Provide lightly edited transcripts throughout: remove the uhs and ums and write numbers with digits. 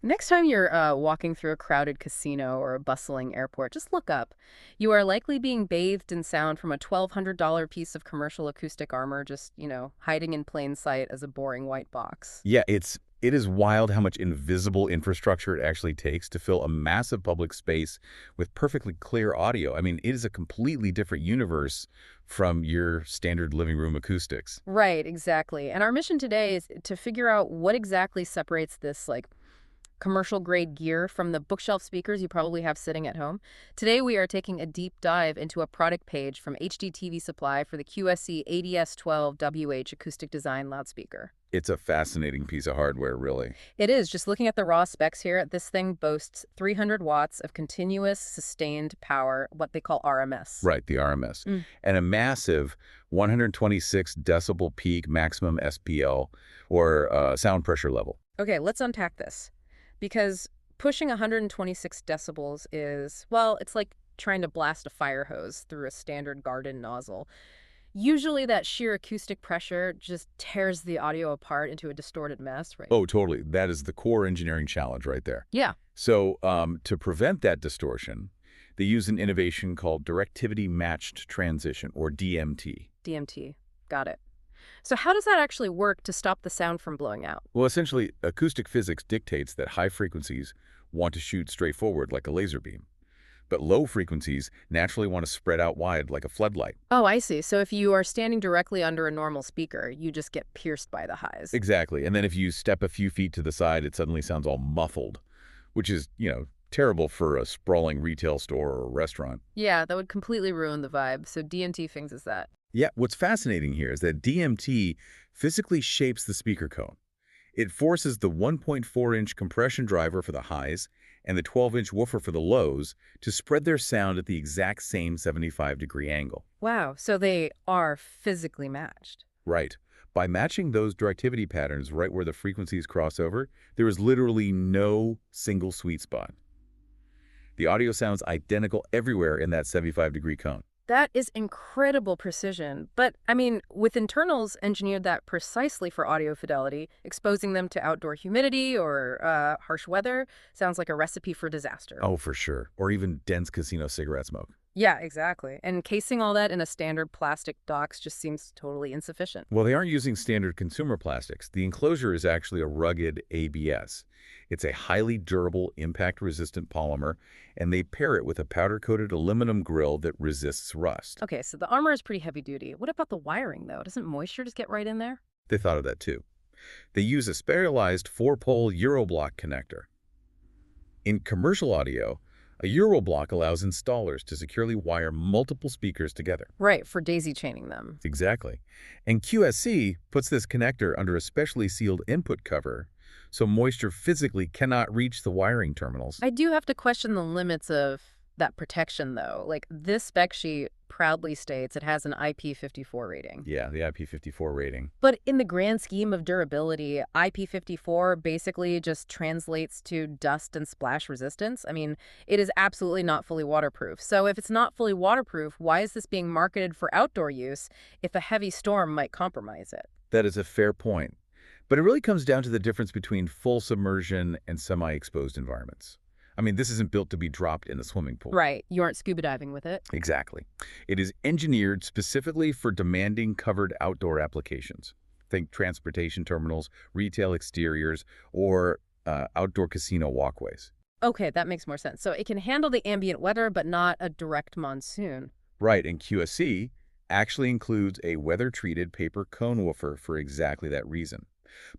Next time you're walking through a crowded casino or a bustling airport, just look up. You are likely being bathed in sound from a $1,200 piece of commercial acoustic armor just, hiding in plain sight as a boring white box. Yeah, it is wild how much invisible infrastructure it actually takes to fill a massive public space with perfectly clear audio. I mean, it is a completely different universe from your standard living room acoustics. Right, exactly. And our mission today is to figure out what exactly separates this, like, commercial grade gear from the bookshelf speakers you probably have sitting at home. Today we are taking a deep dive into a product page from HDTVSupply for the QSC AD-S12-WH AcousticDesign loudspeaker. It's a fascinating piece of hardware, really. It is. Just looking at the raw specs here, this thing boasts 300 watts of continuous sustained power, what they call RMS. Right, the RMS. Mm. And a massive 126 decibel peak maximum SPL, or sound pressure level. Okay, let's unpack this. Because pushing 126 decibels is, well, it's like trying to blast a fire hose through a standard garden nozzle. Usually that sheer acoustic pressure just tears the audio apart into a distorted mess, right? Oh, totally. That is the core engineering challenge right there. Yeah. So to prevent that distortion, they use an innovation called Directivity Matched Transition, or DMT. DMT. Got it. So how does that actually work to stop the sound from blowing out? Well, essentially, acoustic physics dictates that high frequencies want to shoot straight forward like a laser beam, but low frequencies naturally want to spread out wide like a floodlight. Oh, I see. So if you are standing directly under a normal speaker, you just get pierced by the highs. Exactly. And then if you step a few feet to the side, it suddenly sounds all muffled, which is, terrible for a sprawling retail store or restaurant. Yeah, that would completely ruin the vibe. So DMT fixes that. Yeah, what's fascinating here is that DMT physically shapes the speaker cone. It forces the 1.4-inch compression driver for the highs and the 12-inch woofer for the lows to spread their sound at the exact same 75-degree angle. Wow, so they are physically matched. Right. By matching those directivity patterns right where the frequencies cross over, there is literally no single sweet spot. The audio sounds identical everywhere in that 75-degree cone. That is incredible precision. But, I mean, with internals engineered that precisely for audio fidelity, exposing them to outdoor humidity or harsh weather sounds like a recipe for disaster. Oh, for sure. Or even dense casino cigarette smoke. Yeah, exactly. And casing all that in a standard plastic box just seems totally insufficient. Well, they aren't using standard consumer plastics. The enclosure is actually a rugged ABS. It's a highly durable, impact-resistant polymer, and they pair it with a powder-coated aluminum grill that resists rust. Okay, so the armor is pretty heavy duty. What about the wiring, though? Doesn't moisture just get right in there? They thought of that, too. They use a sterilized 4-pole Euroblock connector. In commercial audio, a Euroblock allows installers to securely wire multiple speakers together. Right, for daisy chaining them. Exactly. And QSC puts this connector under a specially sealed input cover, so moisture physically cannot reach the wiring terminals. I do have to question the limits of that protection, though. Like, this spec sheet proudly states it has an IP54 rating. Yeah, the IP54 rating. But in the grand scheme of durability, IP54 basically just translates to dust and splash resistance. I mean, it is absolutely not fully waterproof. So if it's not fully waterproof, why is this being marketed for outdoor use if a heavy storm might compromise it? That is a fair point. But it really comes down to the difference between full submersion and semi-exposed environments. I mean, this isn't built to be dropped in a swimming pool. Right. You aren't scuba diving with it. Exactly. It is engineered specifically for demanding covered outdoor applications. Think transportation terminals, retail exteriors, or outdoor casino walkways. Okay, that makes more sense. So it can handle the ambient weather, but not a direct monsoon. Right, and QSC actually includes a weather-treated paper cone woofer for exactly that reason.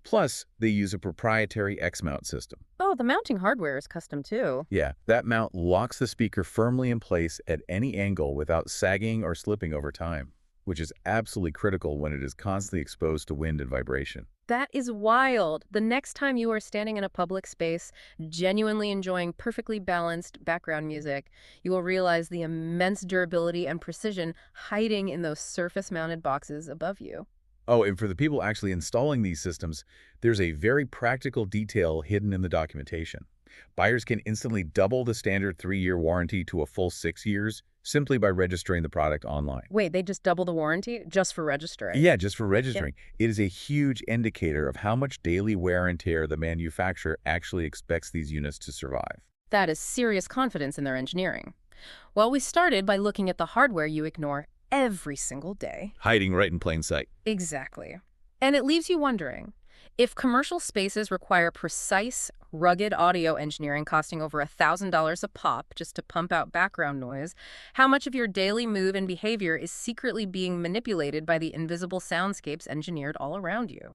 Plus, they use a proprietary X-mount system. Oh, the mounting hardware is custom too. Yeah, that mount locks the speaker firmly in place at any angle without sagging or slipping over time, which is absolutely critical when it is constantly exposed to wind and vibration. That is wild. The next time you are standing in a public space, genuinely enjoying perfectly balanced background music, you will realize the immense durability and precision hiding in those surface-mounted boxes above you. Oh, and for the people actually installing these systems, there's a very practical detail hidden in the documentation. Buyers can instantly double the standard 3-year warranty to a full 6 years simply by registering the product online. Wait, they just double the warranty just for registering? Yeah, just for Yeah. registering. It is a huge indicator of how much daily wear and tear the manufacturer actually expects these units to survive. That is serious confidence in their engineering. Well, we started by looking at the hardware you ignore every single day. Hiding right in plain sight. Exactly. And it leaves you wondering, if commercial spaces require precise, rugged audio engineering costing over $1,000 a pop just to pump out background noise, how much of your daily move and behavior is secretly being manipulated by the invisible soundscapes engineered all around you?